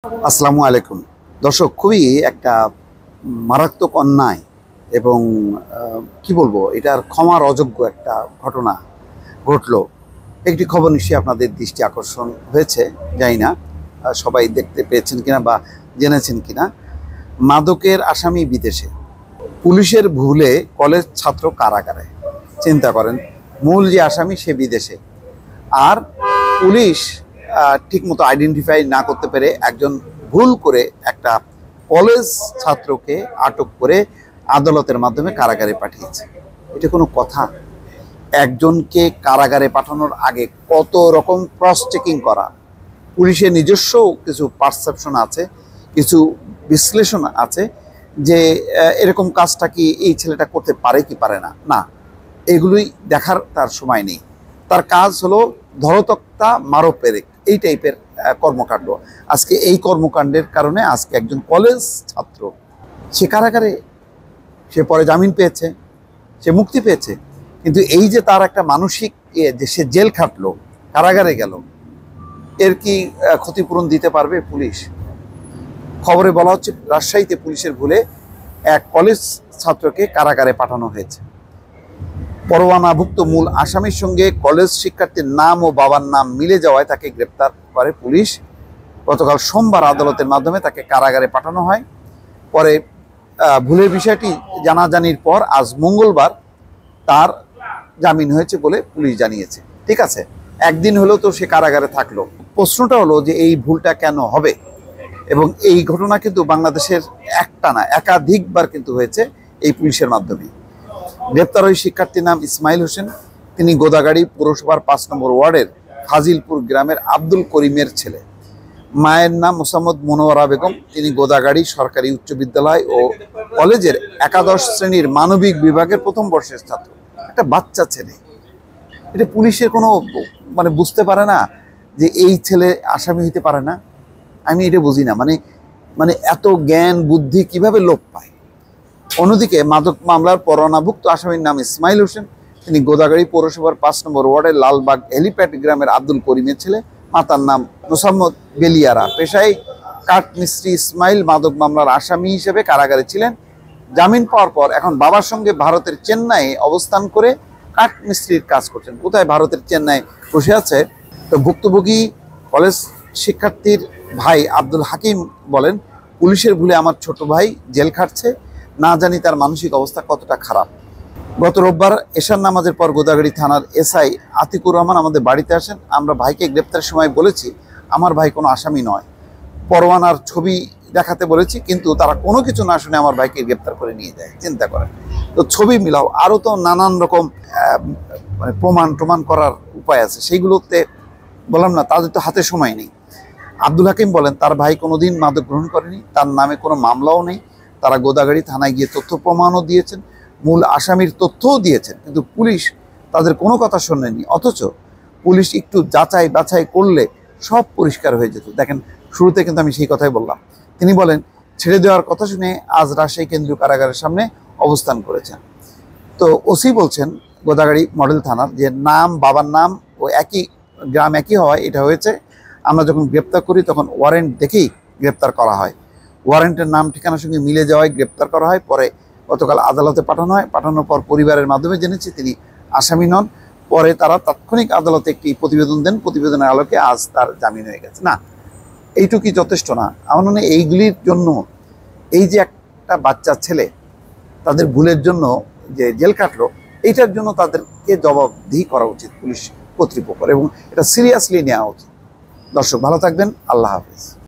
আসসালামু আলাইকুম দর্শক, খুবই একটা মারাত্মক অন্যায় এবং কি বলবো, এটার ক্ষমার অযোগ্য একটা ঘটনা ঘটলো। একটি খবর নিশ্চয়ই আপনাদের দৃষ্টি আকর্ষণ হয়েছে, জানি না সবাই দেখতে পেয়েছেন কিনা বা জেনেছেন কিনা। মাদকের আসামি বিদেশে, পুলিশের ভুলে কলেজ ছাত্র কারাগারে। চিন্তা করেন, মূল যে আসামি সে বিদেশে, আর পুলিশ ঠিকমতো আইডেন্টিফাই না করতে পেরে একজন ভুল করে একটা কলেজ ছাত্রকে আটক করে আদালতের মাধ্যমে কারাগারে পাঠিয়েছে। এটা কোনো কথা? একজনকে কারাগারে পাঠানোর আগে কত রকম ক্রস চেকিং করা, পুলিশের নিজস্ব কিছু পারসেপশন আছে, কিছু বিশ্লেষণ আছে যে এরকম কাজটা কি এই ছেলেটা করতে পারে কি পারে না। না, এগুলোই দেখার তার সময় নেই। তার কাজ হলো ধরতক্তা মারো পেরেক, এই টাইপের কর্মকাণ্ড। আজকে এই কর্মকাণ্ডের কারণে আজকে একজন কলেজ ছাত্র সে কারাগারে, সে পরে জামিন পেয়েছে, সে মুক্তি পেয়েছে। কিন্তু এই যে তার একটা মানসিক যে সে জেল খাটলো, কারাগারে গেল, এর কি ক্ষতিপূরণ দিতে পারবে পুলিশ? খবরে বলা হচ্ছে রাজশাহীতে পুলিশের ভুলে এক কলেজ ছাত্রকে কারাগারে পাঠানো হয়েছে। পরোয়ানাভুক্ত মূল আসামির সঙ্গে কলেজ শিক্ষার্থীর নাম ও বাবার নাম মিলে যাওয়ায় তাকে গ্রেপ্তার করে পুলিশ। গতকাল সোমবার আদালতের মাধ্যমে তাকে কারাগারে পাঠানো হয়। পরে ভুলের বিষয়টি জানাজানির পর আজ মঙ্গলবার তার জামিন হয়েছে বলে পুলিশ জানিয়েছে। ঠিক আছে, একদিন হলেও তো সে কারাগারে থাকলো। প্রশ্নটা হলো যে এই ভুলটা কেন হবে? এবং এই ঘটনা কিন্তু বাংলাদেশের একটা না, একাধিকবার কিন্তু হয়েছে এই পুলিশের মাধ্যমে। গ্রেপ্তার ওই শিক্ষার্থীর নাম ইসমাইল হোসেন। তিনি গোদাগাড়ি পৌরসভার ৫ নম্বর ওয়ার্ডের ফাজিলপুর গ্রামের আব্দুল করিমের ছেলে। মায়ের নাম মোসাম্মদ মনোয়ারা বেগম। তিনি গোদাগাড়ি সরকারি উচ্চ বিদ্যালয় ও কলেজের একাদশ শ্রেণীর মানবিক বিভাগের প্রথম বর্ষের ছাত্র। একটা বাচ্চা ছেলে। এটা পুলিশের কোনো বুঝতে পারে না যে এই ছেলে আসামি হইতে পারে না? আমি এটা বুঝি না, মানে এত জ্ঞান বুদ্ধি কিভাবে লোপ পায়। অন্যদিকে মাদক মামলার পরোয়ানাভুক্ত আসামির নাম ইসমাইল হোসেন। তিনি গোদাগাড়ি পৌরসভার ৫ নম্বর ওয়ার্ডের লালবাগ হেলিপ্যাড গ্রামের আব্দুল করিমের ছেলে। মাতার নাম মোসাম্মদ বেলিয়ারা। পেশায় কাঠ মিস্ত্রি ইসমাইল মাদক মামলার আসামি হিসেবে কারাগারে ছিলেন। জামিন পাওয়ার পর এখন বাবার সঙ্গে ভারতের চেন্নাইয়ে অবস্থান করে কাঠ মিস্ত্রির কাজ করছেন। কোথায়? ভারতের চেন্নাই বসে আছে। তো ভুক্তভোগী কলেজ শিক্ষার্থীর ভাই আব্দুল হাকিম বলেন, পুলিশের ভুলে আমার ছোট ভাই জেল খাটছে, না জানি তার মানসিক অবস্থা কতটা খারাপ। গত রোববার এশার নামাজের পর গোদাগাড়ি থানার এসআই আতিকুর রহমান আমাদের বাড়িতে আসেন। আমরা ভাইকে গ্রেপ্তারের সময় বলেছি আমার ভাই কোনো আসামি নয়, পরোয়ানার ছবি দেখাতে বলেছি, কিন্তু তারা কোনো কিছু না শুনে আমার ভাইকে গ্রেপ্তার করে নিয়ে যায়। চিন্তা করেন তো, ছবি মিলাও, আরও তো নানান রকম প্রমাণ করার উপায় আছে, সেইগুলোতে বললাম না, তাদের তো হাতে সময় নেই। আব্দুল হাকিম বলেন তার ভাই কোনোদিন মাদক গ্রহণ করেনি, তার নামে কোনো মামলাও নেই। তারা গোদাগাড়ি থানায় গিয়ে তথ্য প্রমাণও দিয়েছেন, মূল আসামির তথ্যও দিয়েছেন, কিন্তু পুলিশ তাদের কোনো কথা শোনেনি। অথচ পুলিশ একটু যাচাই বাছাই করলে সব পরিষ্কার হয়ে যেত। দেখেন, শুরুতে কিন্তু আমি সেই কথাই বললাম। তিনি বলেন ছেড়ে দেওয়ার কথা শুনে আজ রাজশাহী কেন্দ্রীয় কারাগারের সামনে অবস্থান করেছেন। তো ওসি বলছেন গোদাগাড়ি মডেল থানার যে নাম, বাবার নাম ও একই গ্রাম একই হওয়ায় এটা হয়েছে। আমরা যখন গ্রেপ্তার করি তখন ওয়ারেন্ট দেখেই গ্রেপ্তার করা হয়। ওয়ারেন্টের নাম ঠিকানার সঙ্গে মিলে যাওয়ায় গ্রেপ্তার করা হয়। পরে গতকাল আদালতে পাঠানো হয়। পাঠানোর পর পরিবারের মাধ্যমে জেনেছি তিনি আসামি নন। পরে তারা তাৎক্ষণিক আদালতে একটি প্রতিবেদন দেন। প্রতিবেদনের আলোকে আজ তার জামিন হয়ে গেছে। না, এইটুকুই যথেষ্ট না। আমার মনে হয় এইগুলির জন্য, এই যে একটা বাচ্চা ছেলে তাদের ভুলের জন্য যে জেল কাটলো, এইটার জন্য তাদেরকে জবাবদিহি করা উচিত পুলিশ কর্তৃপক্ষের, এবং এটা সিরিয়াসলি নেওয়া উচিত। দর্শক ভালো থাকবেন, আল্লাহ হাফেজ।